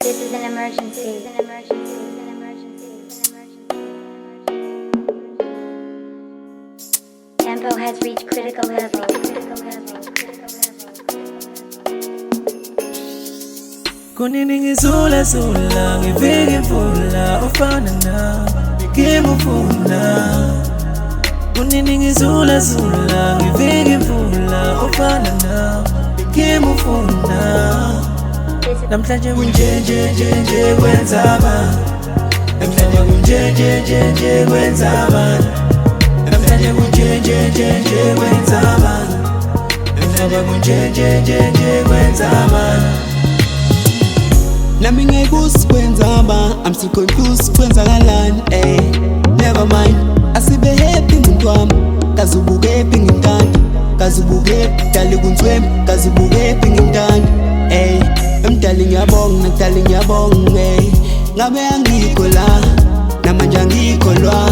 This is an emergency. Tempo has reached critical level. Kunini ngizula zula ngivike mvula ofana na ngimufuna. Kunini ngizula zula ngivike mvula ofana na ngimufuna. Namhlanje kunjenjenjenje kwenzaba. Namhlanje kunjenjenjenje kwenzaba. Namhlanje kunjenjenjenje kwenzaba. Namhlanje kunjenjenjenje kwenzaba. Nami ngekusi kwenzaba, I'm still confused kwenzakalani, never mind, asibe happy muntu wami. Kazubukepi ngintanda, kazubukepi dali kunzwemi, kazubukepi ngintanda, emdali ngiyabonga, nakudali ngiyabonga, ngabe angikho la, namanje angikholwa.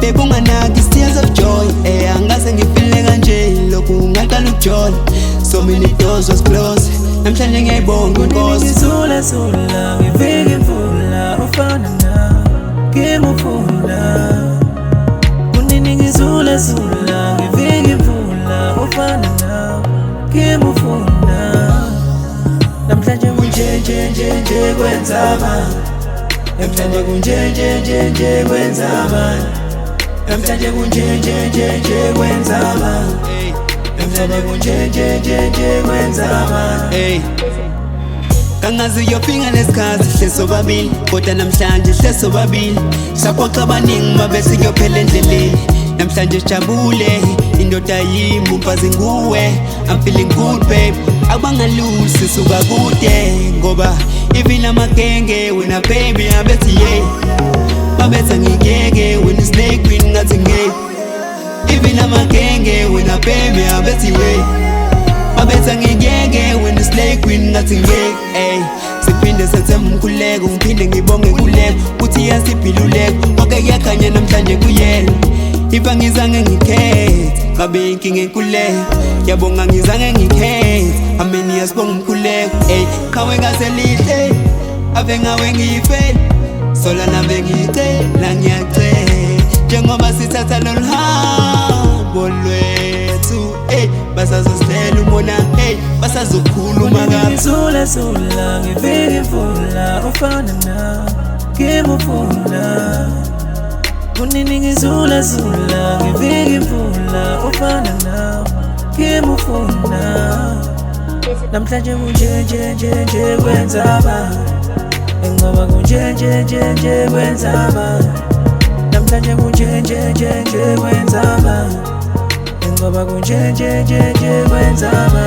Babe unganaki tears of joy, angase ngifile kanje, lokhu ngaqala ukujola. So many doors was closed, namhlanje ngiyayibonga inkosi. Ngizula zula ngivike mvula ofana na ngimufuna. Kunini ngizula zula ngivike mvula ofana na ngimufuna. Namhlanje kunjenjenjenje kwenzaba. Namhlanje kunjenjenjenje kwenzaba. Namhlanje kunjenjenjenje kwenzaba. Namhlanje kunjenjenjenje kwenzaba. Kangazi uyophinga nesikhathi hle sobabili, kodwa namhlanje hle sobabili. Sakwakha abaningi mabese kuyophela endleleni. Namhlanje jabule indoda yimi umfazi nguwe. I'm feeling good babe, abangaluli sisuka kude. Ngoba even amagenge wena baby abethi yeah. Mabetha ngigege wena snake queen ngathi ngeke. Even amagenge wena baby abethi way. Mabetha ngigege wena slay queen ngathi ngeke. Siphinde senze umkhuleko, ngiphinde ngibonge kuleko, uthi yasiphiluleko. Konke kuyakhanya namhlanje kuyena. Ifa ngizange ngikhethe, ngabe inkinga enkuleko. Yabonga ngizange ngikhethe, ameni yasibonga umkhuleko. Khawe ngaselihle, ave ngawe ngiyifele. Sola nabe ngicela ngiyacela, njengoba sithatha lolu hambo lwethu. Basazositela umona, basazokhuluma kabi. Ngizula zula ngivike mvula ofana na ngimufuna. Kunini ngizula zula ngivike mvula ofana na ngimufuna. Namhlanje kunjenjenjenje kwenzaba. Ngoba kunjenjenjenje kwenzaba. Namhlanje kunjenjenjenje kwenzaba. Ngoba kunjenjenjenje kwenzaba.